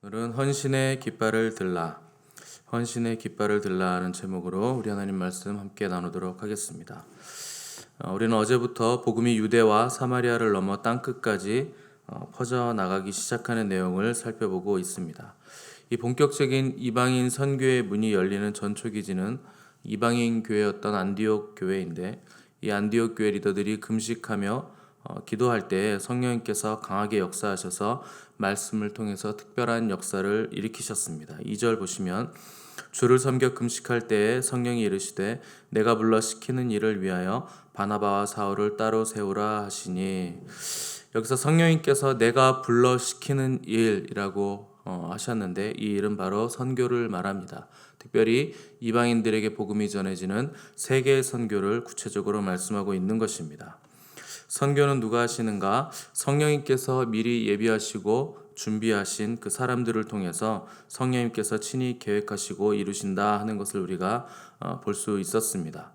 오늘은 헌신의 깃발을 들라, 헌신의 깃발을 들라 하는 제목으로 우리 하나님 말씀 함께 나누도록 하겠습니다. 우리는 어제부터 복음이 유대와 사마리아를 넘어 땅끝까지 퍼져나가기 시작하는 내용을 살펴보고 있습니다. 이 본격적인 이방인 선교의 문이 열리는 전초기지는 이방인 교회였던 안디옥 교회인데, 이 안디옥 교회 리더들이 금식하며 기도할 때 성령님께서 강하게 역사하셔서 말씀을 통해서 특별한 역사를 일으키셨습니다. 2절 보시면 주를 섬겨 금식할 때에 성령이 이르시되 내가 불러 시키는 일을 위하여 바나바와 사울을 따로 세우라 하시니, 여기서 성령님께서 내가 불러 시키는 일이라고 하셨는데, 이 일은 바로 선교를 말합니다. 특별히 이방인들에게 복음이 전해지는 세계 선교를 구체적으로 말씀하고 있는 것입니다. 선교는 누가 하시는가? 성령님께서 미리 예비하시고 준비하신 그 사람들을 통해서 성령님께서 친히 계획하시고 이루신다 하는 것을 우리가 볼 수 있었습니다.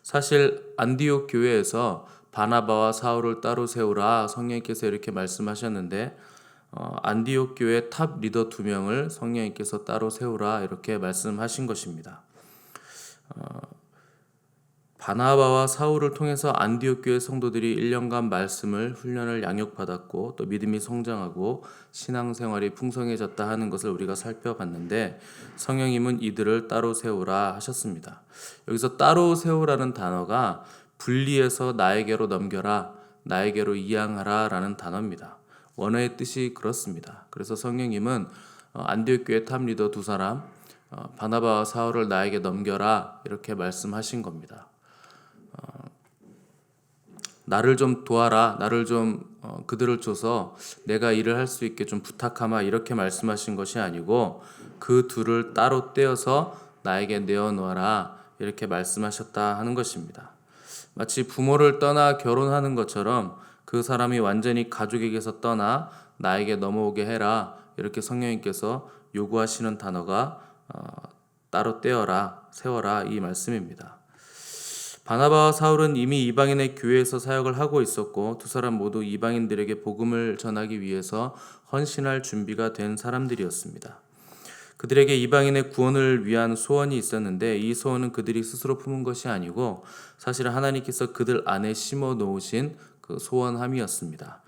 사실 안디옥 교회에서 바나바와 사울을 따로 세우라 성령님께서 이렇게 말씀하셨는데, 안디옥 교회 탑 리더 2명을 성령님께서 따로 세우라 이렇게 말씀하신 것입니다. 바나바와 사울을 통해서 안디옥 교회 성도들이 1년간 말씀을 훈련을 양육받았고 또 믿음이 성장하고 신앙생활이 풍성해졌다 하는 것을 우리가 살펴봤는데, 성령님은 이들을 따로 세우라 하셨습니다. 여기서 따로 세우라는 단어가 분리해서 나에게로 넘겨라, 나에게로 이양하라 라는 단어입니다. 원어의 뜻이 그렇습니다. 그래서 성령님은 안디옥 교회 탑 리더 2사람 바나바와 사울을 나에게 넘겨라 이렇게 말씀하신 겁니다. 나를 좀 도와라, 나를 좀 그들을 줘서 내가 일을 할 수 있게 좀 부탁하마 이렇게 말씀하신 것이 아니고, 그 둘을 따로 떼어서 나에게 내어놓아라 이렇게 말씀하셨다 하는 것입니다. 마치 부모를 떠나 결혼하는 것처럼 그 사람이 완전히 가족에게서 떠나 나에게 넘어오게 해라 이렇게 성령님께서 요구하시는 단어가 따로 떼어라, 세워라 이 말씀입니다. 바나바와 사울은 이미 이방인의 교회에서 사역을 하고 있었고, 2사람 모두 이방인들에게 복음을 전하기 위해서 헌신할 준비가 된 사람들이었습니다. 그들에게 이방인의 구원을 위한 소원이 있었는데, 이 소원은 그들이 스스로 품은 것이 아니고 사실은 하나님께서 그들 안에 심어 놓으신 그 소원함이었습니다.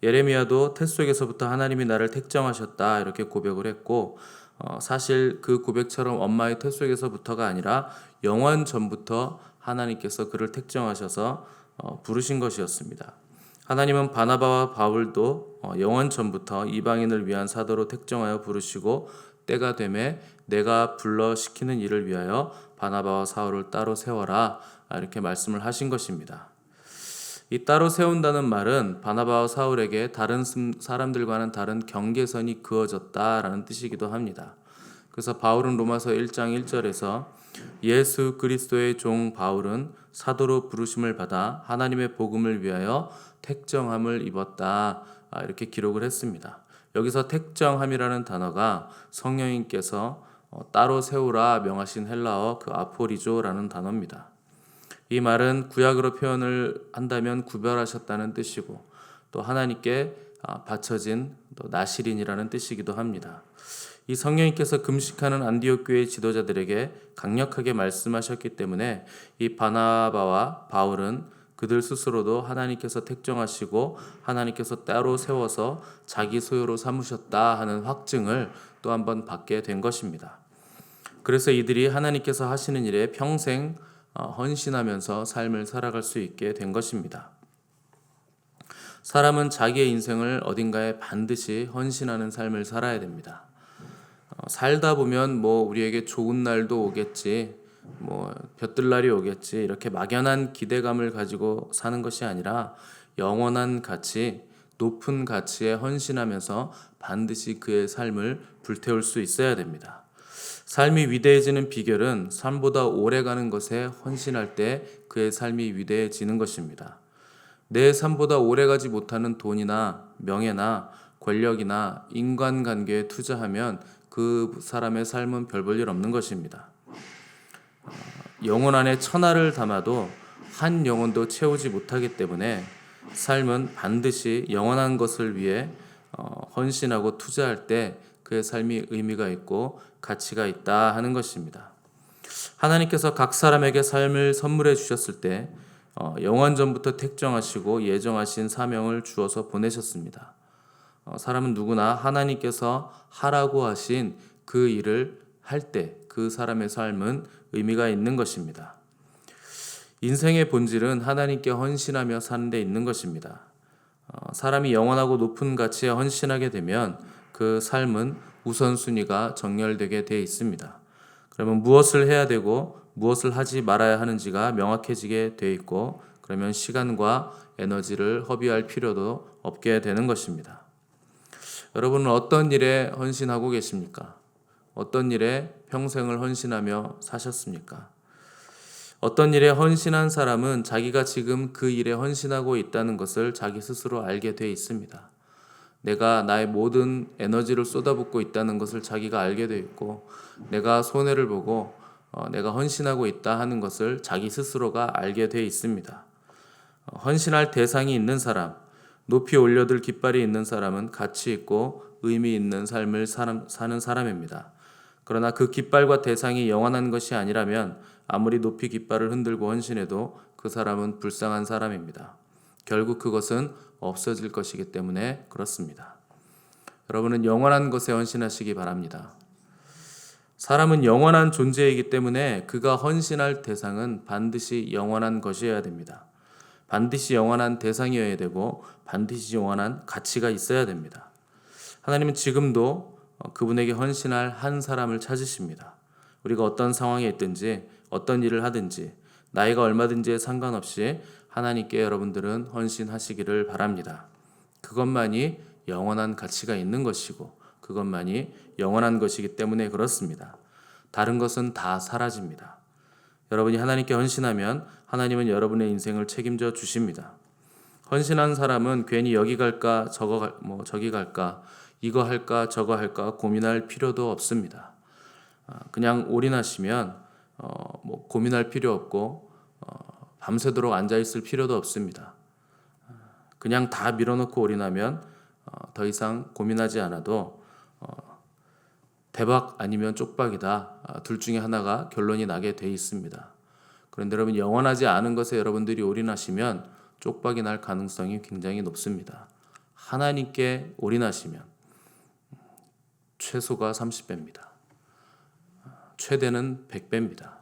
예레미야도 태 속에서부터 하나님이 나를 택정하셨다 이렇게 고백을 했고, 사실 그 고백처럼 엄마의 태 속에서부터가 아니라 영원 전부터 하나님께서 그를 택정하셔서 부르신 것이었습니다. 하나님은 바나바와 바울도 영원 전부터 이방인을 위한 사도로 택정하여 부르시고, 때가 되매 내가 불러 시키는 일을 위하여 바나바와 사울을 따로 세워라 이렇게 말씀을 하신 것입니다. 이 따로 세운다는 말은 바나바와 사울에게 다른 사람들과는 다른 경계선이 그어졌다라는 뜻이기도 합니다. 그래서 바울은 로마서 1장 1절에서 예수 그리스도의 종 바울은 사도로 부르심을 받아 하나님의 복음을 위하여 택정함을 입었다 이렇게 기록을 했습니다. 여기서 택정함이라는 단어가 성령님께서 따로 세우라 명하신 헬라어 그 아포리조라는 단어입니다. 이 말은 구약으로 표현을 한다면 구별하셨다는 뜻이고, 또 하나님께 바쳐진 또 나시린이라는 뜻이기도 합니다. 이 성령님께서 금식하는 안디옥 교회 지도자들에게 강력하게 말씀하셨기 때문에 이 바나바와 바울은 그들 스스로도 하나님께서 택정하시고 하나님께서 따로 세워서 자기 소유로 삼으셨다 하는 확증을 또 한 번 받게 된 것입니다. 그래서 이들이 하나님께서 하시는 일에 평생 헌신하면서 삶을 살아갈 수 있게 된 것입니다. 사람은 자기의 인생을 어딘가에 반드시 헌신하는 삶을 살아야 됩니다. 살다 보면 우리에게 좋은 날도 오겠지, 볕들 날이 오겠지 이렇게 막연한 기대감을 가지고 사는 것이 아니라 영원한 가치, 높은 가치에 헌신하면서 반드시 그의 삶을 불태울 수 있어야 됩니다. 삶이 위대해지는 비결은 삶보다 오래가는 것에 헌신할 때 그의 삶이 위대해지는 것입니다. 내 삶보다 오래가지 못하는 돈이나 명예나 권력이나 인간관계에 투자하면 그 사람의 삶은 별 볼 일 없는 것입니다. 영혼 안에 천하를 담아도 한 영혼도 채우지 못하기 때문에 삶은 반드시 영원한 것을 위해 헌신하고 투자할 때 그의 삶이 의미가 있고 가치가 있다 하는 것입니다. 하나님께서 각 사람에게 삶을 선물해 주셨을 때 영원 전부터 택정하시고 예정하신 사명을 주어서 보내셨습니다. 사람은 누구나 하나님께서 하라고 하신 그 일을 할 때 그 사람의 삶은 의미가 있는 것입니다. 인생의 본질은 하나님께 헌신하며 사는 데 있는 것입니다. 사람이 영원하고 높은 가치에 헌신하게 되면 그 삶은 우선순위가 정렬되게 되어 있습니다. 그러면 무엇을 해야 되고 무엇을 하지 말아야 하는지가 명확해지게 되어 있고, 그러면 시간과 에너지를 허비할 필요도 없게 되는 것입니다. 여러분은 어떤 일에 헌신하고 계십니까? 어떤 일에 평생을 헌신하며 사셨습니까? 어떤 일에 헌신한 사람은 자기가 지금 그 일에 헌신하고 있다는 것을 자기 스스로 알게 되어 있습니다. 내가 나의 모든 에너지를 쏟아붓고 있다는 것을 자기가 알게 되어 있고, 내가 손해를 보고 내가 헌신하고 있다 하는 것을 자기 스스로가 알게 되어 있습니다. 헌신할 대상이 있는 사람, 높이 올려들 깃발이 있는 사람은 가치 있고 의미 있는 삶을 사는 사람입니다. 그러나 그 깃발과 대상이 영원한 것이 아니라면 아무리 높이 깃발을 흔들고 헌신해도 그 사람은 불쌍한 사람입니다. 결국 그것은 없어질 것이기 때문에 그렇습니다. 여러분은 영원한 것에 헌신하시기 바랍니다. 사람은 영원한 존재이기 때문에 그가 헌신할 대상은 반드시 영원한 것이어야 됩니다. 반드시 영원한 대상이어야 되고 반드시 영원한 가치가 있어야 됩니다. 하나님은 지금도 그분에게 헌신할 한 사람을 찾으십니다. 우리가 어떤 상황에 있든지 어떤 일을 하든지 나이가 얼마든지에 상관없이 하나님께 여러분들은 헌신하시기를 바랍니다. 그것만이 영원한 가치가 있는 것이고 그것만이 영원한 것이기 때문에 그렇습니다. 다른 것은 다 사라집니다. 여러분이 하나님께 헌신하면 하나님은 여러분의 인생을 책임져 주십니다. 헌신한 사람은 괜히 여기 갈까 저기 갈까 이거 할까 저거 할까 고민할 필요도 없습니다. 그냥 올인하시면 고민할 필요 없고 밤새도록 앉아 있을 필요도 없습니다. 그냥 다 밀어놓고 올인하면 더 이상 고민하지 않아도 대박 아니면 쪽박이다. 둘 중에 하나가 결론이 나게 돼 있습니다. 그런데 여러분, 영원하지 않은 것에 여러분들이 올인하시면 쪽박이 날 가능성이 굉장히 높습니다. 하나님께 올인하시면 최소가 30배입니다. 최대는 100배입니다.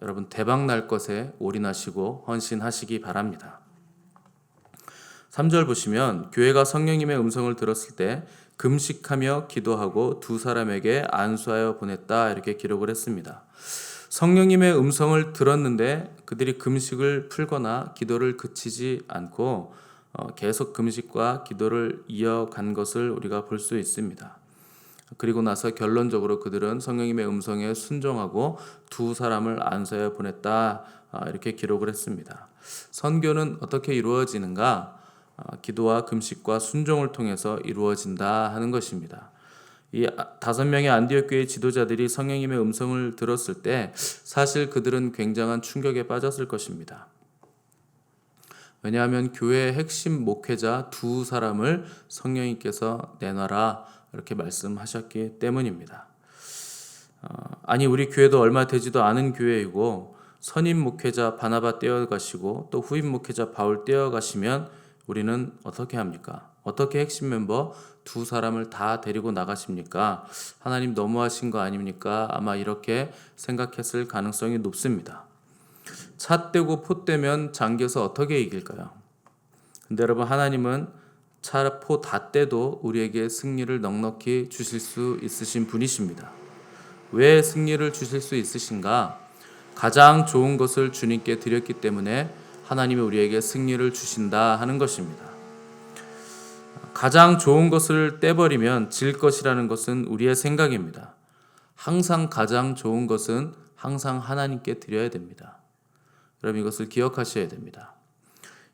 여러분, 대박 날 것에 올인하시고 헌신하시기 바랍니다. 3절 보시면 교회가 성령님의 음성을 들었을 때 금식하며 기도하고 두 사람에게 안수하여 보냈다 이렇게 기록을 했습니다. 성령님의 음성을 들었는데 그들이 금식을 풀거나 기도를 그치지 않고 계속 금식과 기도를 이어간 것을 우리가 볼 수 있습니다. 그리고 나서 결론적으로 그들은 성령님의 음성에 순종하고 두 사람을 안수하여 보냈다 이렇게 기록을 했습니다. 선교는 어떻게 이루어지는가? 기도와 금식과 순종을 통해서 이루어진다 하는 것입니다. 이 5명의 안디옥 교회 지도자들이 성령님의 음성을 들었을 때 사실 그들은 굉장한 충격에 빠졌을 것입니다. 왜냐하면 교회의 핵심 목회자 두 사람을 성령님께서 내놔라 이렇게 말씀하셨기 때문입니다. 아니, 우리 교회도 얼마 되지도 않은 교회이고 선임 목회자 바나바 떼어가시고 또 후임 목회자 바울 떼어가시면 우리는 어떻게 합니까? 어떻게 핵심 멤버 두 사람을 다 데리고 나가십니까? 하나님 너무하신 거 아닙니까? 아마 이렇게 생각했을 가능성이 높습니다. 차 떼고 포 떼면 잠겨서 어떻게 이길까요? 근데 여러분, 하나님은 차 포 다 떼도 우리에게 승리를 넉넉히 주실 수 있으신 분이십니다. 왜 승리를 주실 수 있으신가? 가장 좋은 것을 주님께 드렸기 때문에 하나님이 우리에게 승리를 주신다 하는 것입니다. 가장 좋은 것을 떼버리면 질 것이라는 것은 우리의 생각입니다. 항상 가장 좋은 것은 항상 하나님께 드려야 됩니다. 여러분, 이것을 기억하셔야 됩니다.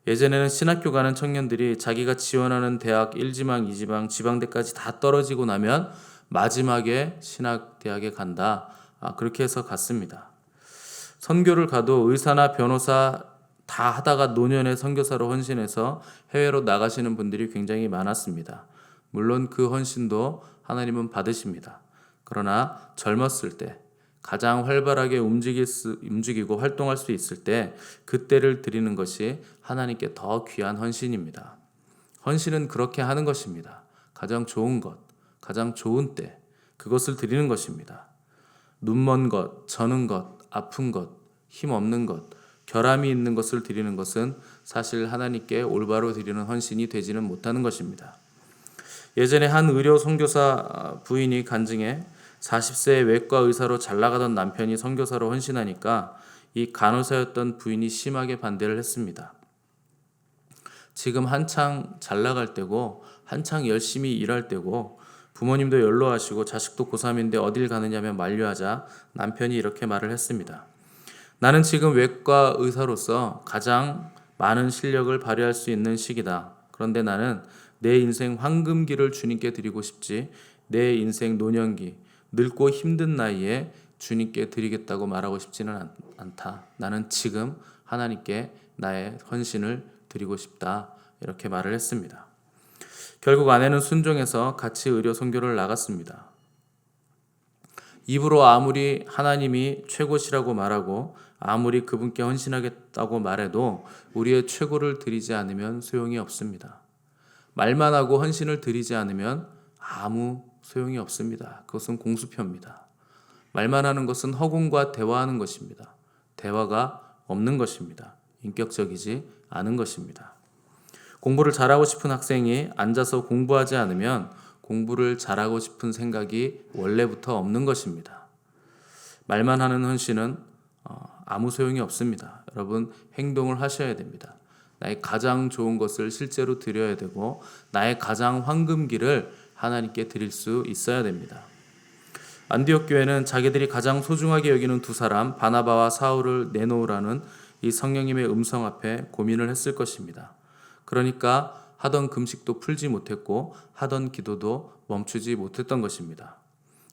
예전에는 신학교 가는 청년들이 자기가 지원하는 대학 1지망, 2지망, 지방대까지 다 떨어지고 나면 마지막에 신학대학에 간다. 그렇게 해서 갔습니다. 선교를 가도 의사나 변호사 다 하다가 노년에 선교사로 헌신해서 해외로 나가시는 분들이 굉장히 많았습니다. 물론 그 헌신도 하나님은 받으십니다. 그러나 젊었을 때 가장 활발하게 움직이고 활동할 수 있을 때 그때를 드리는 것이 하나님께 더 귀한 헌신입니다. 헌신은 그렇게 하는 것입니다. 가장 좋은 것, 가장 좋은 때 그것을 드리는 것입니다. 눈먼 것, 저는 것, 아픈 것, 힘 없는 것, 결함이 있는 것을 드리는 것은 사실 하나님께 올바로 드리는 헌신이 되지는 못하는 것입니다. 예전에 한 의료 선교사 부인이 간증해 40세의 외과 의사로 잘 나가던 남편이 선교사로 헌신하니까 이 간호사였던 부인이 심하게 반대를 했습니다. 지금 한창 잘 나갈 때고 한창 열심히 일할 때고 부모님도 연로하시고 자식도 고3인데 어딜 가느냐며 만류하자 남편이 이렇게 말을 했습니다. 나는 지금 외과 의사로서 가장 많은 실력을 발휘할 수 있는 시기다. 그런데 나는 내 인생 황금기를 주님께 드리고 싶지 내 인생 노년기, 늙고 힘든 나이에 주님께 드리겠다고 말하고 싶지는 않다. 나는 지금 하나님께 나의 헌신을 드리고 싶다. 이렇게 말을 했습니다. 결국 아내는 순종해서 같이 의료 선교를 나갔습니다. 입으로 아무리 하나님이 최고시라고 말하고 아무리 그분께 헌신하겠다고 말해도 우리의 최고를 드리지 않으면 소용이 없습니다. 말만 하고 헌신을 드리지 않으면 아무 소용이 없습니다. 그것은 공수표입니다. 말만 하는 것은 허공과 대화하는 것입니다. 대화가 없는 것입니다. 인격적이지 않은 것입니다. 공부를 잘하고 싶은 학생이 앉아서 공부하지 않으면 공부를 잘하고 싶은 생각이 원래부터 없는 것입니다. 말만 하는 헌신은 아무 소용이 없습니다. 여러분, 행동을 하셔야 됩니다. 나의 가장 좋은 것을 실제로 드려야 되고 나의 가장 황금기를 하나님께 드릴 수 있어야 됩니다. 안디옥 교회는 자기들이 가장 소중하게 여기는 두 사람 바나바와 사울을 내놓으라는 이 성령님의 음성 앞에 고민을 했을 것입니다. 그러니까 하던 금식도 풀지 못했고 하던 기도도 멈추지 못했던 것입니다.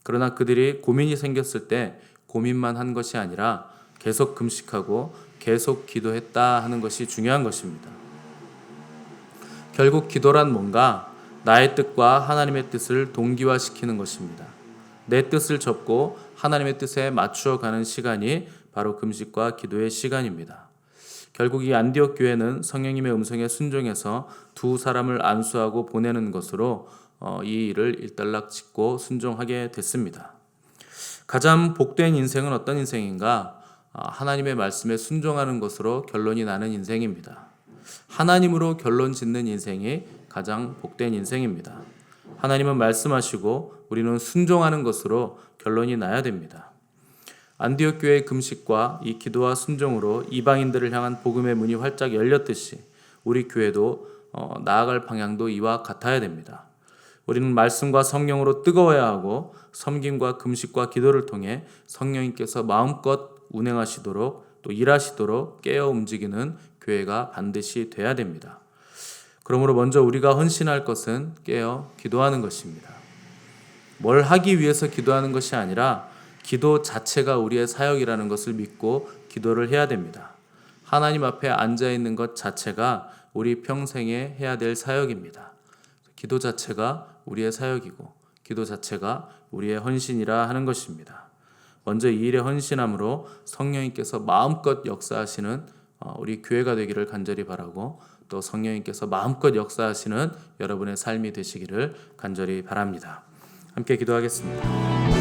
그러나 그들이 고민이 생겼을 때 고민만 한 것이 아니라 계속 금식하고 계속 기도했다 하는 것이 중요한 것입니다. 결국 기도란 뭔가 나의 뜻과 하나님의 뜻을 동기화시키는 것입니다. 내 뜻을 접고 하나님의 뜻에 맞추어 가는 시간이 바로 금식과 기도의 시간입니다. 결국 이 안디옥 교회는 성령님의 음성에 순종해서 두 사람을 안수하고 보내는 것으로 이 일을 일단락 짓고 순종하게 됐습니다. 가장 복된 인생은 어떤 인생인가? 하나님의 말씀에 순종하는 것으로 결론이 나는 인생입니다. 하나님으로 결론 짓는 인생이 가장 복된 인생입니다. 하나님은 말씀하시고 우리는 순종하는 것으로 결론이 나야 됩니다. 안디옥 교회의 금식과 이 기도와 순종으로 이방인들을 향한 복음의 문이 활짝 열렸듯이 우리 교회도 나아갈 방향도 이와 같아야 됩니다. 우리는 말씀과 성령으로 뜨거워야 하고 섬김과 금식과 기도를 통해 성령님께서 마음껏 운행하시도록 또 일하시도록 깨어 움직이는 교회가 반드시 돼야 됩니다. 그러므로 먼저 우리가 헌신할 것은 깨어 기도하는 것입니다. 뭘 하기 위해서 기도하는 것이 아니라 기도 자체가 우리의 사역이라는 것을 믿고 기도를 해야 됩니다. 하나님 앞에 앉아 있는 것 자체가 우리 평생에 해야 될 사역입니다. 기도 자체가 우리의 사역이고 기도 자체가 우리의 헌신이라 하는 것입니다. 먼저 이 일에 헌신함으로 성령님께서 마음껏 역사하시는 우리 교회가 되기를 간절히 바라고 또 성령님께서 마음껏 역사하시는 여러분의 삶이 되시기를 간절히 바랍니다. 함께 기도하겠습니다.